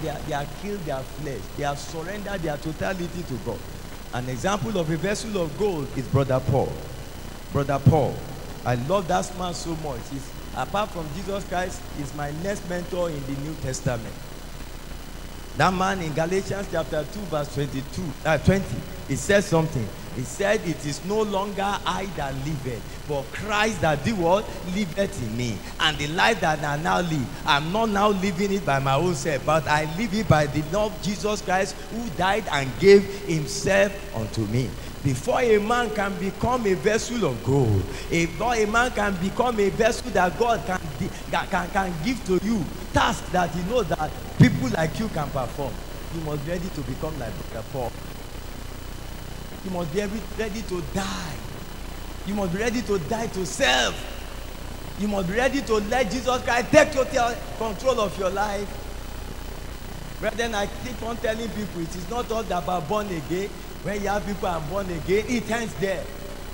they are killed their flesh. They have surrendered their totality to God. An example of a vessel of gold is Brother Paul. Brother Paul. I love that man so much. Apart from Jesus Christ, he's my next mentor in the New Testament. That man in Galatians chapter 2 verse 20, he said something. He said, it is no longer I that liveth, but Christ that do what? Liveth in me. And the life that I now live, I'm not now living it by my own self, but I live it by the love of Jesus Christ, who died and gave himself unto me. Before a man can become a vessel of gold, before a man can become a vessel that God can give to you, task that you know that people like you can perform, you must be ready to become like Brother Paul. You must be ready to die. You must be ready to die to self. You must be ready to let Jesus Christ take total control of your life. Brethren, I keep on telling people, it is not all about born again. When you have people are born again, it ends there.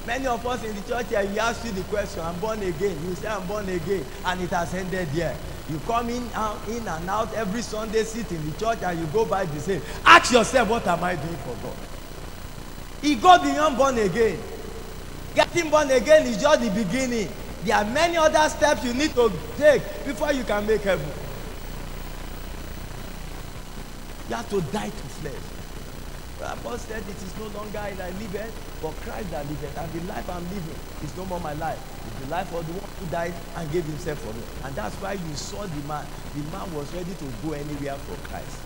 Many of us in the church here, we ask you the question, I'm born again. You say, I'm born again, and it has ended there. You come in and out every Sunday, sit in the church, and you go by the same. Ask yourself, what am I doing for God? He goes beyond born again. Getting born again is just the beginning. There are many other steps you need to take before you can make heaven. You have to die to flesh. Paul said, it is no longer I that liveth, but Christ that liveth. And the life I'm living is no more my life. It's the life of the one who died and gave himself for me. And that's why you saw the man. The man was ready to go anywhere for Christ.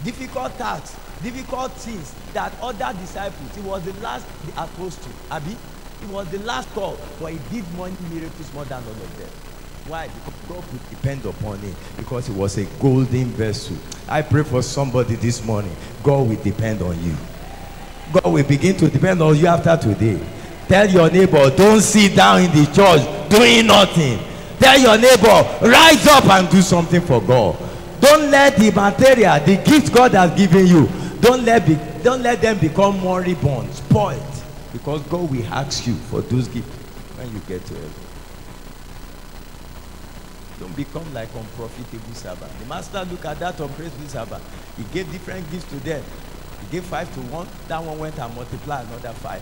Difficult tasks, difficult things that other disciples, he was the last apostle, Abi. He was the last call, but he did more miracles more than all of them. Why? Because God could depend upon him, because he was a golden vessel. I pray for somebody this morning. God will depend on you. God will begin to depend on you after today. Tell your neighbor, don't sit down in the church doing nothing. Tell your neighbor, rise up and do something for God. Don't let the material, the gift God has given you, don't let them become moribund, spoiled. Because God will ask you for those gifts when you get to heaven. Don't become like unprofitable servant. The master looked at that unprofitable servant. He gave different gifts to them. He gave 5 to 1. That one went and multiplied another 5.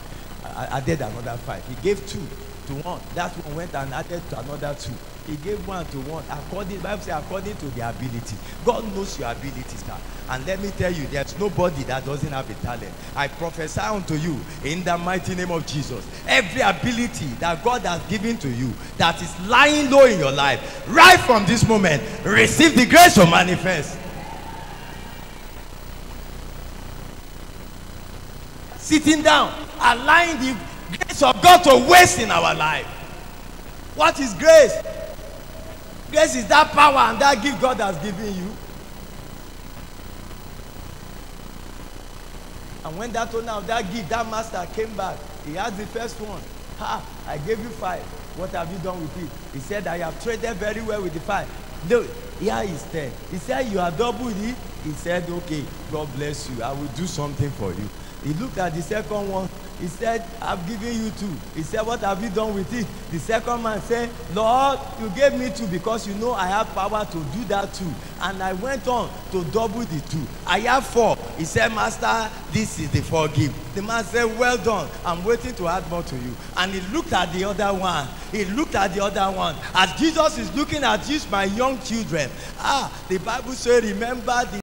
Added another 5. He gave 2 to 1. That one went and added to another 2. He gave 1 to 1. According, the Bible says, according to their ability. God knows your abilities now. And let me tell you, there's nobody that doesn't have a talent. I prophesy unto you in the mighty name of Jesus. Every ability that God has given to you that is lying low in your life, right from this moment, receive the grace to manifest. Sitting down, allowing the grace of God to waste in our life. What is grace? Grace is that power and that gift God has given you. And when that owner of that gift, that master came back, he asked the first one, I gave you 5. What have you done with it? He said, I have traded very well with the 5. No, here is 10. He said, you have doubled it. He said, okay, God bless you. I will do something for you. He looked at the second one. He said, I've given you 2. He said, what have you done with it? The second man said, Lord, you gave me 2 because you know I have power to do that too. And I went on to double the 2. I have 4. He said, Master, this is the 4 gift. The man said, well done. I'm waiting to add more to you. And he looked at the other one. He looked at the other one. As Jesus is looking at you, my young children. The Bible says, remember the